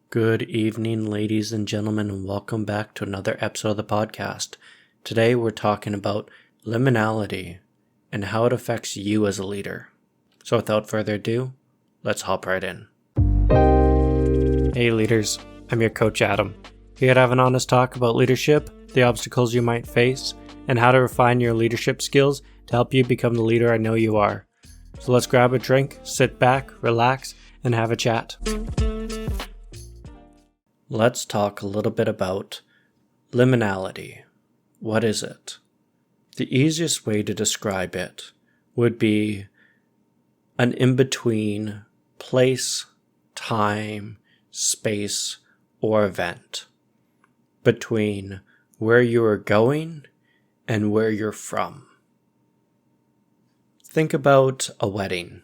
Good evening, ladies and gentlemen, and welcome back to another episode of the podcast. Today we're talking about liminality and how it affects you as a leader. So without further ado, let's hop right in. Hey leaders, I'm your coach Adam. Here to have an honest talk about leadership, the obstacles you might face, and how to refine your leadership skills to help you become the leader I know you are. So let's grab a drink, sit back, relax, and have a chat. Let's talk a little bit about liminality. What is it? The easiest way to describe it would be an in-between place, time, space, or event between where you are going and where you're from. Think about a wedding.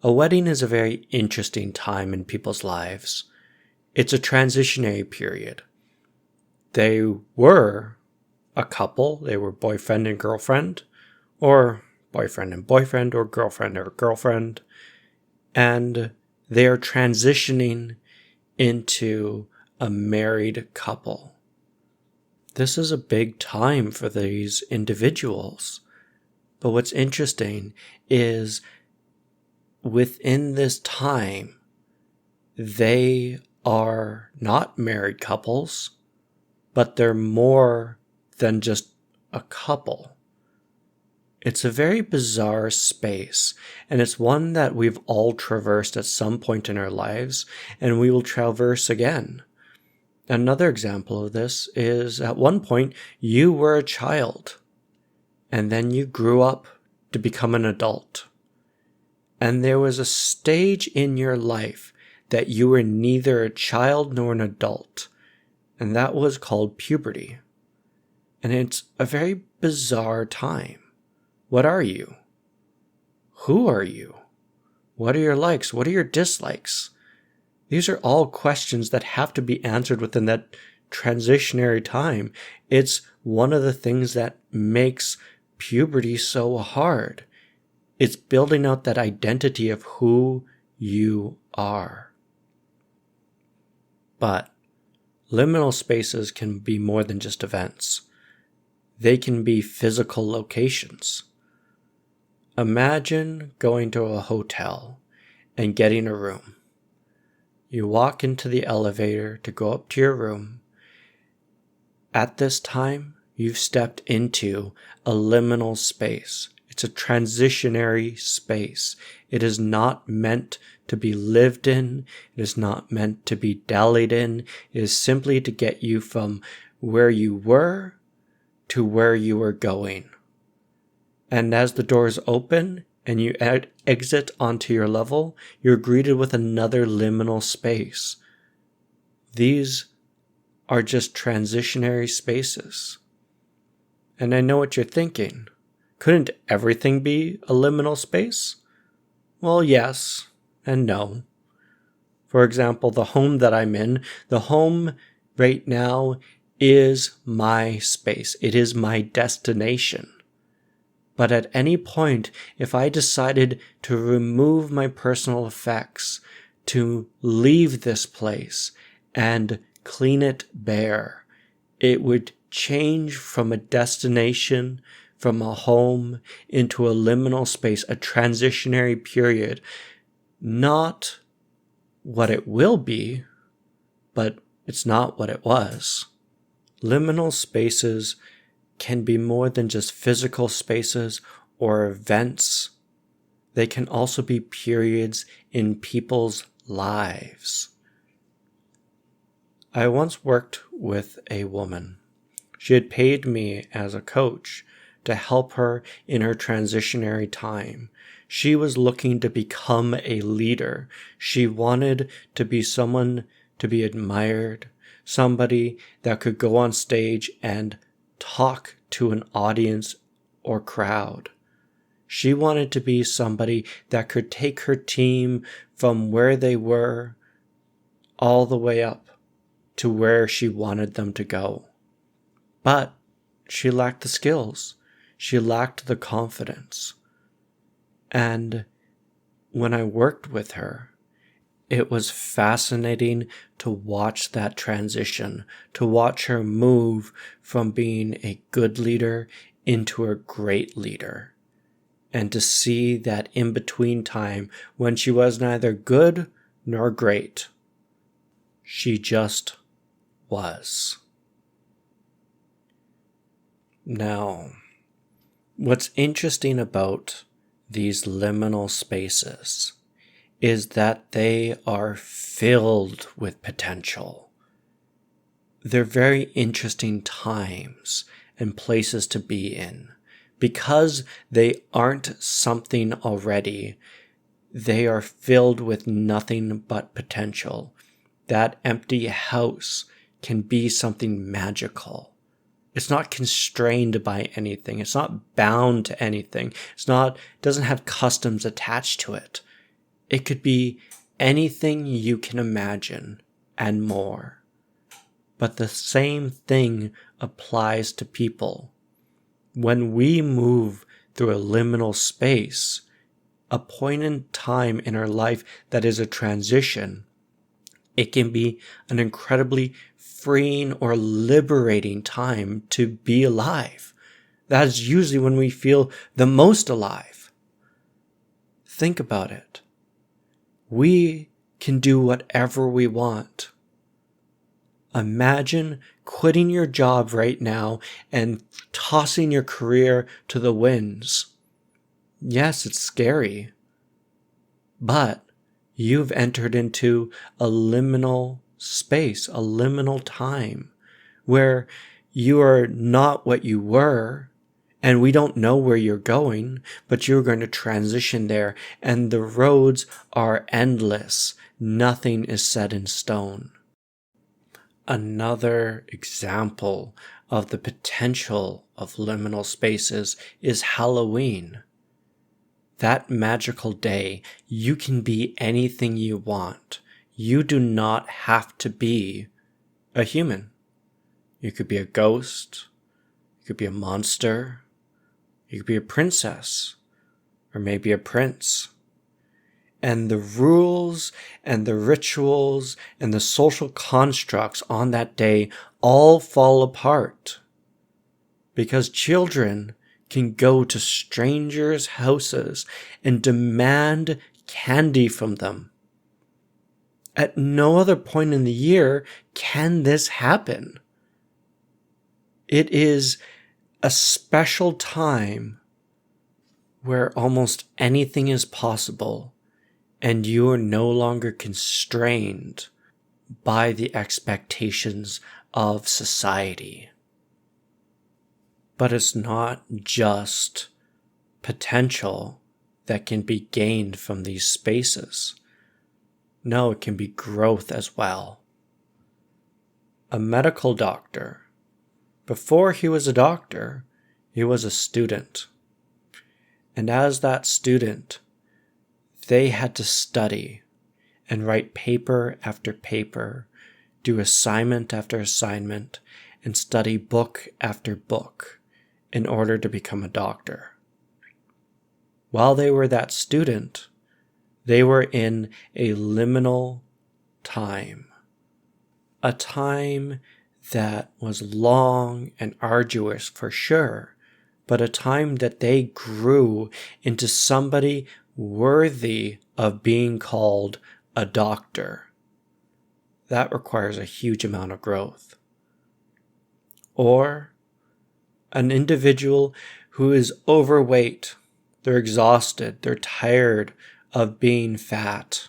A wedding is a very interesting time in people's lives. It's a transitionary period. They were a couple. They were boyfriend and girlfriend, or boyfriend and boyfriend, or girlfriend. And they are transitioning into a married couple. This is a big time for these individuals. But what's interesting is within this time, they are not married couples, but they're more than just a couple. It's a very bizarre space, and it's one that we've all traversed at some point in our lives, and we will traverse again. Another example of this is at one point you were a child, and then you grew up to become an adult. And there was a stage in your life that you were neither a child nor an adult, and that was called puberty. And it's a very bizarre time. What are you? Who are you? What are your likes? What are your dislikes? These are all questions that have to be answered within that transitionary time. It's one of the things that makes puberty so hard. It's building out that identity of who you are. But liminal spaces can be more than just events. They can be physical locations. Imagine going to a hotel and getting a room. You walk into the elevator to go up to your room. At this time, you've stepped into a liminal space. It's a transitionary space. It is not meant to be lived in. It is not meant to be dallied in. It is simply to get you from where you were to where you are going. And as the doors open and you exit onto your level, you're greeted with another liminal space. These are just transitionary spaces. And I know what you're thinking. Couldn't everything be a liminal space? Well, yes and no. For example, the home that I'm in, the home right now is my space. It is my destination. But at any point, if I decided to remove my personal effects, to leave this place and clean it bare, it would change from a destination, from a home, into a liminal space, a transitionary period. Not what it will be, but it's not what it was. Liminal spaces can be more than just physical spaces or events. They can also be periods in people's lives. I once worked with a woman. She had paid me as a coach to help her in her transitionary time. She was looking to become a leader. She wanted to be someone to be admired, somebody that could go on stage and talk to an audience or crowd. She wanted to be somebody that could take her team from where they were all the way up to where she wanted them to go. But she lacked the skills. She lacked the confidence. And when I worked with her, It was fascinating to watch that transition, to watch her move from being a good leader into a great leader, and to see that in-between time when she was neither good nor great. She just was. Now, what's interesting about these liminal spaces is that they are filled with potential. They're very interesting times and places to be in. Because they aren't something already, they are filled with nothing but potential. That empty house can be something magical. It's not constrained by anything. It's not bound to anything. It doesn't have customs attached to it. It could be anything you can imagine and more. But the same thing applies to people. When we move through a liminal space, a point in time in our life that is a transition, it can be an incredibly freeing or liberating time to be alive. That is usually when we feel the most alive. Think about it. We can do whatever we want. Imagine quitting your job right now and tossing your career to the winds. Yes, it's scary, but you've entered into a liminal space, a liminal time where you are not what you were, and we don't know where you're going, but you're going to transition there, and the roads are endless. Nothing is set in stone. Another example of the potential of liminal spaces is Halloween. That magical day, you can be anything you want. You do not have to be a human. You could be a ghost. You could be a monster. You could be a princess. Or maybe a prince. And the rules and the rituals and the social constructs on that day all fall apart. Because children can go to strangers' houses and demand candy from them. At no other point in the year can this happen. It is a special time where almost anything is possible, and you are no longer constrained by the expectations of society. But it's not just potential that can be gained from these spaces. No, it can be growth as well. A medical doctor, before he was a doctor, he was a student. And as that student, they had to study and write paper after paper, do assignment after assignment, and study book after book in order to become a doctor. While they were that student, they were in a liminal time, a time that was long and arduous for sure, but a time that they grew into somebody worthy of being called a doctor. That requires a huge amount of growth. Or an individual who is overweight, they're exhausted, they're tired of being fat,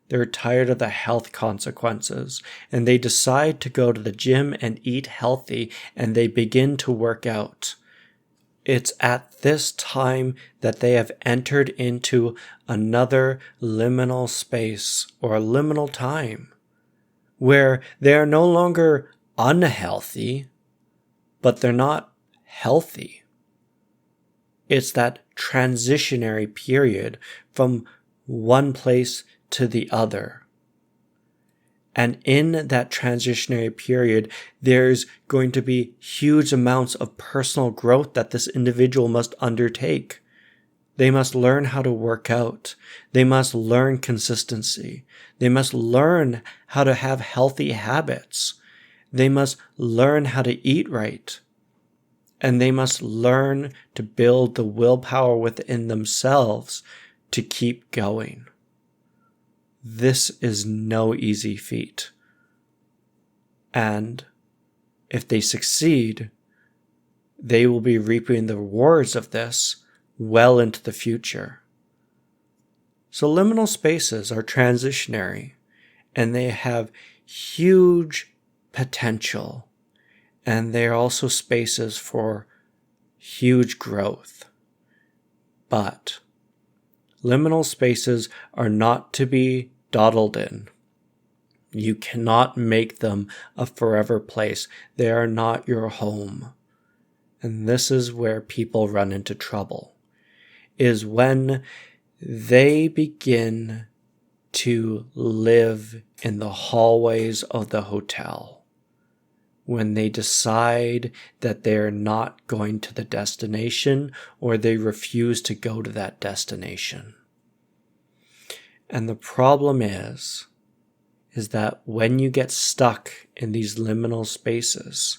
they're tired of the health consequences, and they decide to go to the gym and eat healthy, and they begin to work out. It's at this time that they have entered into another liminal space or a liminal time where they are no longer unhealthy, but they're not healthy. It's that transitionary period from one place to the other. And in that transitionary period, there's going to be huge amounts of personal growth that this individual must undertake. They must learn how to work out. They must learn consistency. They must learn how to have healthy habits. They must learn how to eat right. And they must learn to build the willpower within themselves to keep going. This is no easy feat. And if they succeed, they will be reaping the rewards of this well into the future. So liminal spaces are transitionary, and they have huge potential, and they are also spaces for huge growth. But liminal spaces are not to be dawdled in. You cannot make them a forever place. They are not your home. And this is where people run into trouble, is when they begin to live in the hallways of the hotel, when they decide that they're not going to the destination or they refuse to go to that destination. And the problem is that when you get stuck in these liminal spaces,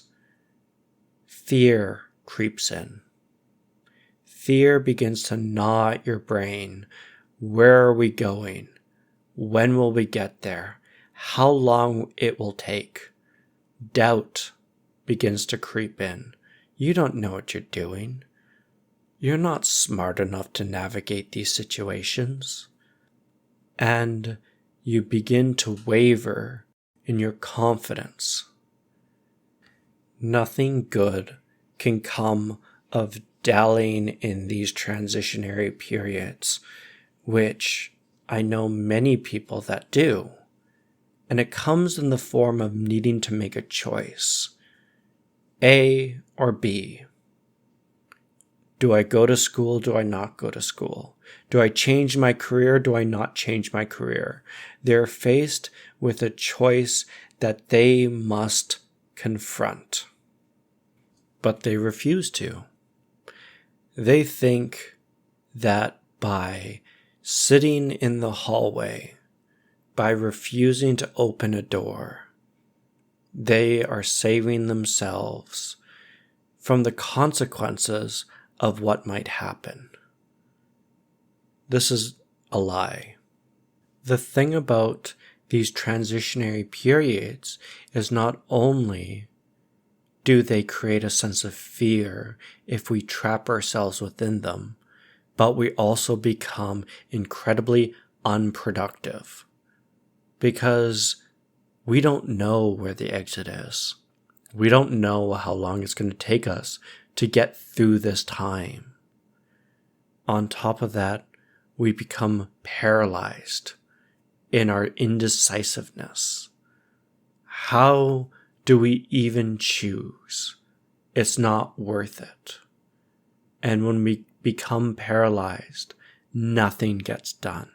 fear creeps in. Fear begins to gnaw at your brain. Where are we going? When will we get there? How long it will take? Doubt begins to creep in. You don't know what you're doing. You're not smart enough to navigate these situations. And you begin to waver in your confidence. Nothing good can come of dallying in these transitionary periods, which I know many people that do. And it comes in the form of needing to make a choice. A or B. Do I go to school? Do I not go to school? Do I change my career? Do I not change my career? They're faced with a choice that they must confront. But they refuse to. They think that by sitting in the hallway, by refusing to open a door, they are saving themselves from the consequences of what might happen. This is a lie. The thing about these transitionary periods is not only do they create a sense of fear if we trap ourselves within them, but we also become incredibly unproductive because we don't know where the exit is. We don't know how long it's going to take us to get through this time. On top of that, we become paralyzed in our indecisiveness. How do we even choose? It's not worth it. And when we become paralyzed, nothing gets done.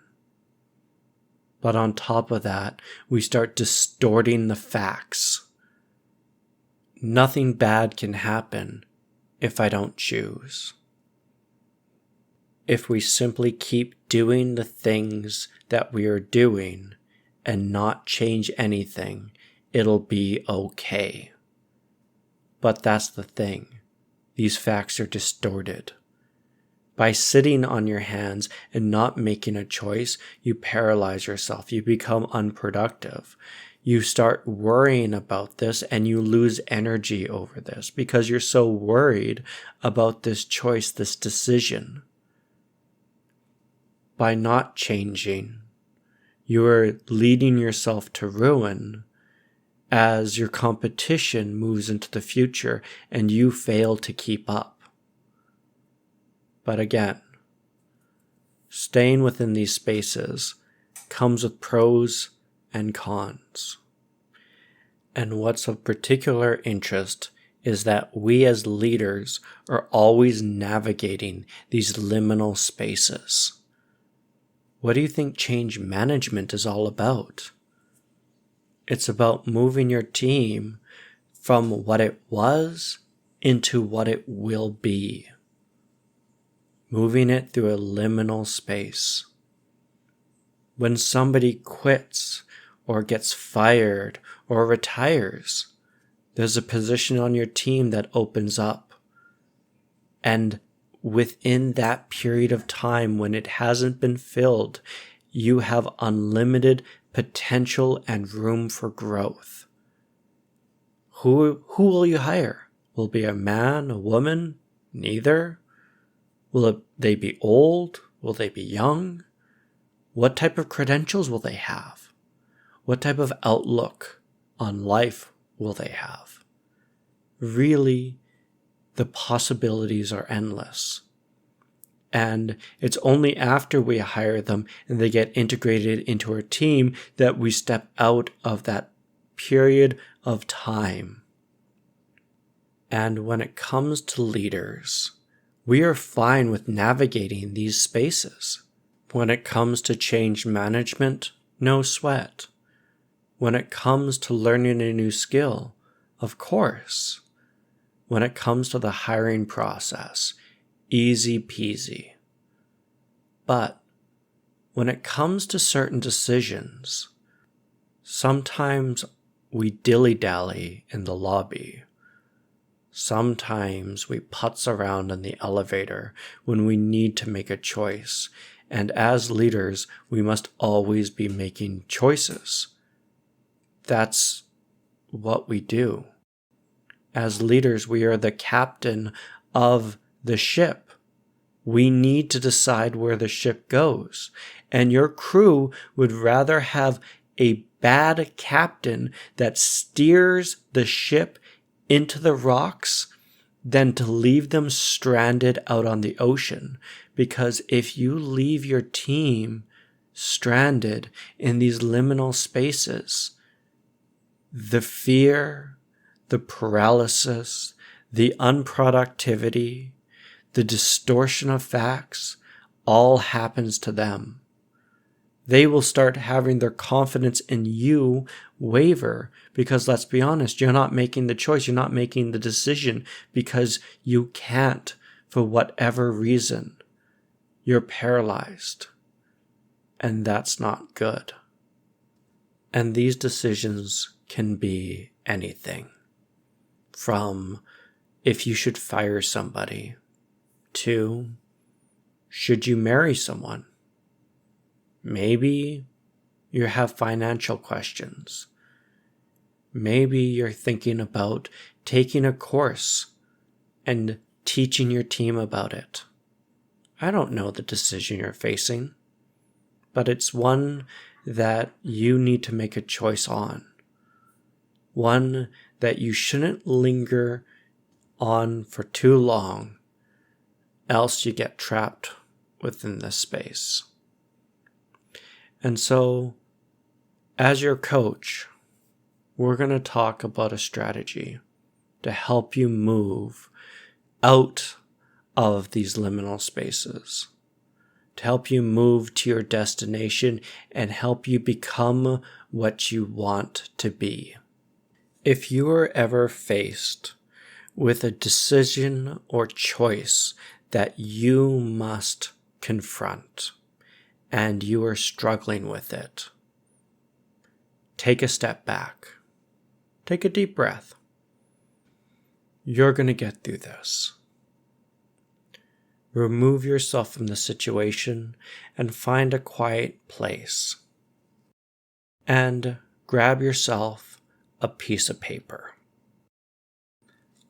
But on top of that, we start distorting the facts. Nothing bad can happen if I don't choose. If we simply keep doing the things that we are doing and not change anything, it'll be okay. But that's the thing. These facts are distorted. By sitting on your hands and not making a choice, you paralyze yourself. You become unproductive. You start worrying about this and you lose energy over this because you're so worried about this choice, this decision. By not changing, you are leading yourself to ruin as your competition moves into the future and you fail to keep up. But again, staying within these spaces comes with pros and cons. And what's of particular interest is that we as leaders are always navigating these liminal spaces. What do you think change management is all about? It's about moving your team from what it was into what it will be. moving it through a liminal space. When somebody quits or gets fired or retires, there's a position on your team that opens up. And within that period of time when it hasn't been filled, you have unlimited potential and room for growth. Who will you hire? Will it be a man, a woman, neither? Will they be old? Will they be young? What type of credentials will they have? What type of outlook on life will they have? Really, the possibilities are endless. And it's only after we hire them and they get integrated into our team that we step out of that period of time. And when it comes to leaders, we are fine with navigating these spaces. When it comes to change management, no sweat. When it comes to learning a new skill, of course. When it comes to the hiring process, easy peasy. But when it comes to certain decisions, sometimes we dilly-dally in the lobby. Sometimes we putz around in the elevator when we need to make a choice. And as leaders, we must always be making choices. That's what we do. As leaders, we are the captain of the ship. We need to decide where the ship goes. And your crew would rather have a bad captain that steers the ship into the rocks than to leave them stranded out on the ocean. Because if you leave your team stranded in these liminal spaces, the fear, the paralysis, the unproductivity, the distortion of facts, all happens to them. They will start having their confidence in you waver because, let's be honest, you're not making the choice, you're not making the decision because you can't for whatever reason. You're paralyzed. And that's not good. And these decisions can be anything. From if you should fire somebody to should you marry someone? Maybe you have financial questions. Maybe you're thinking about taking a course and teaching your team about it. I don't know the decision you're facing, but it's one that you need to make a choice on. One that you shouldn't linger on for too long, else you get trapped within this space. And so, as your coach, we're going to talk about a strategy to help you move out of these liminal spaces, to help you move to your destination and help you become what you want to be. If you are ever faced with a decision or choice that you must confront and you are struggling with it, take a step back. Take a deep breath. You're going to get through this. Remove yourself from the situation and find a quiet place. And grab yourself a piece of paper.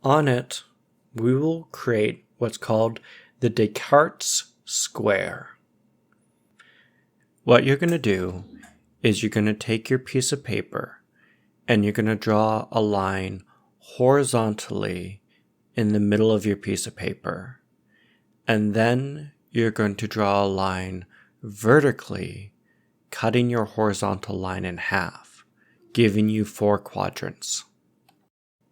On it, we will create what's called the Descartes square. What you're going to do is you're going to take your piece of paper and you're going to draw a line horizontally in the middle of your piece of paper. And then you're going to draw a line vertically, cutting your horizontal line in half, giving you 4 quadrants.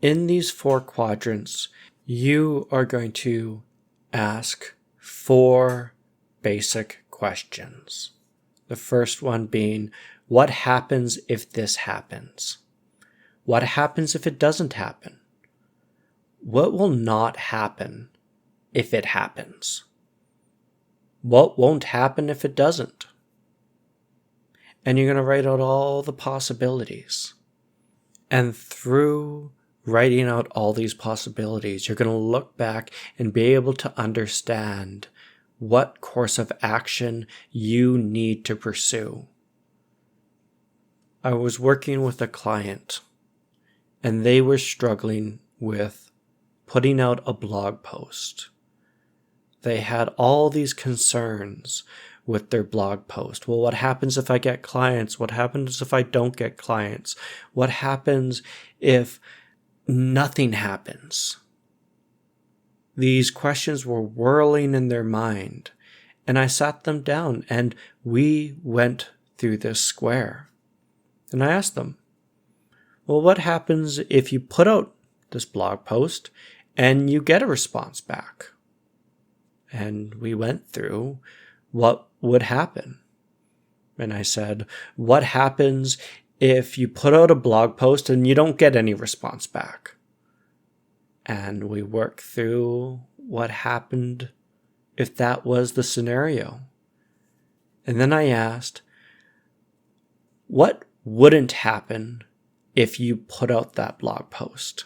In these 4 quadrants, you are going to ask 4 basic questions. The first one being, what happens if this happens? What happens if it doesn't happen? What will not happen if it happens? what won't happen if it doesn't. And you're going to write out all the possibilities. And through writing out all these possibilities, you're going to look back and be able to understand what course of action you need to pursue. I was working with a client, and they were struggling with putting out a blog post. They had all these concerns with their blog post. Well, what happens if I get clients? What happens if I don't get clients? What happens if nothing happens? These questions were whirling in their mind, and I sat them down and we went through this square. And I asked them, well, what happens if you put out this blog post and you get a response back? And we went through what would happen. And I said, what happens if you put out a blog post and you don't get any response back? And we worked through what happened if that was the scenario. And then I asked, what wouldn't happen if you put out that blog post?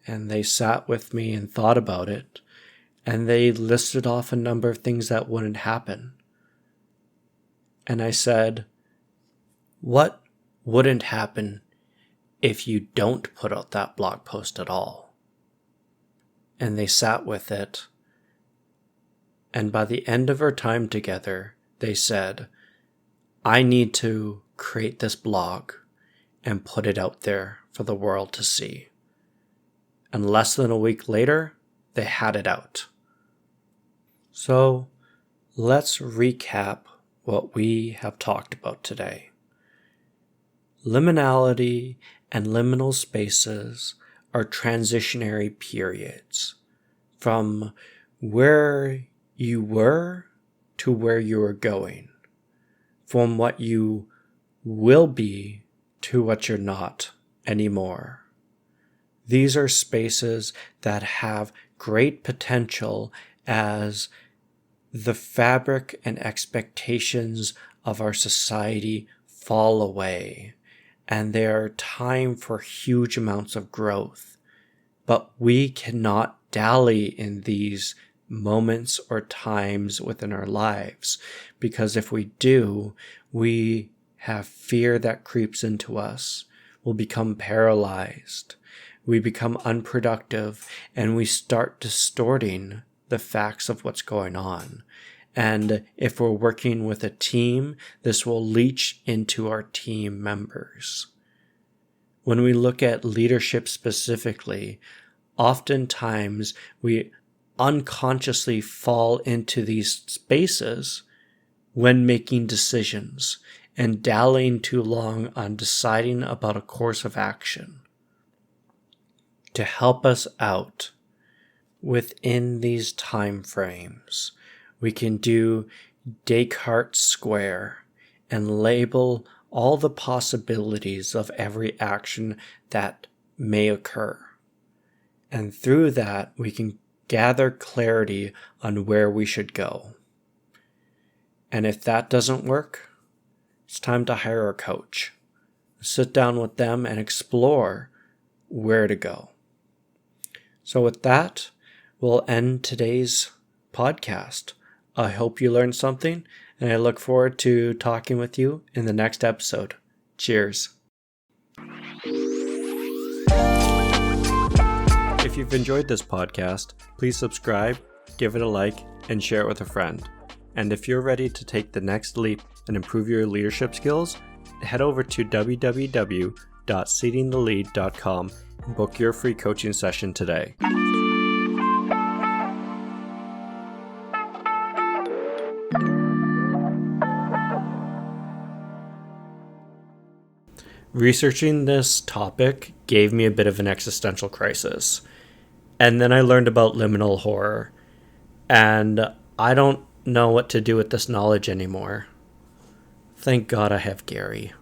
And they sat with me and thought about it. And they listed off a number of things that wouldn't happen. And I said, what wouldn't happen if you don't put out that blog post at all? And they sat with it. And by the end of our time together, they said, I need to create this blog and put it out there for the world to see. And less than a week later, they had it out. So let's recap what we have talked about today. Liminality and liminal spaces are transitionary periods from where you were to where you are going, from what you will be to what you're not anymore. These are spaces that have great potential as the fabric and expectations of our society fall away, and they are time for huge amounts of growth. But we cannot dally in these moments or times within our lives, because if we do, we have fear that creeps into us. We'll become paralyzed. We become unproductive, and we start distorting the facts of what's going on. And if we're working with a team, this will leach into our team members. When we look at leadership specifically, oftentimes we unconsciously fall into these spaces when making decisions and dallying too long on deciding about a course of action. To help us out within these time frames, we can do Descartes' square and label all the possibilities of every action that may occur. And through that, we can gather clarity on where we should go. And if that doesn't work, it's time to hire a coach. Sit down with them and explore where to go. So with that, we'll end today's podcast. I hope you learned something, and I look forward to talking with you in the next episode. Cheers. If you've enjoyed this podcast, please subscribe, give it a like, and share it with a friend. And if you're ready to take the next leap and improve your leadership skills, head over to www.seedingthelead.com and book your free coaching session today. Researching this topic gave me a bit of an existential crisis. And then I learned about liminal horror. And I don't know what to do with this knowledge anymore. Thank God I have Gary.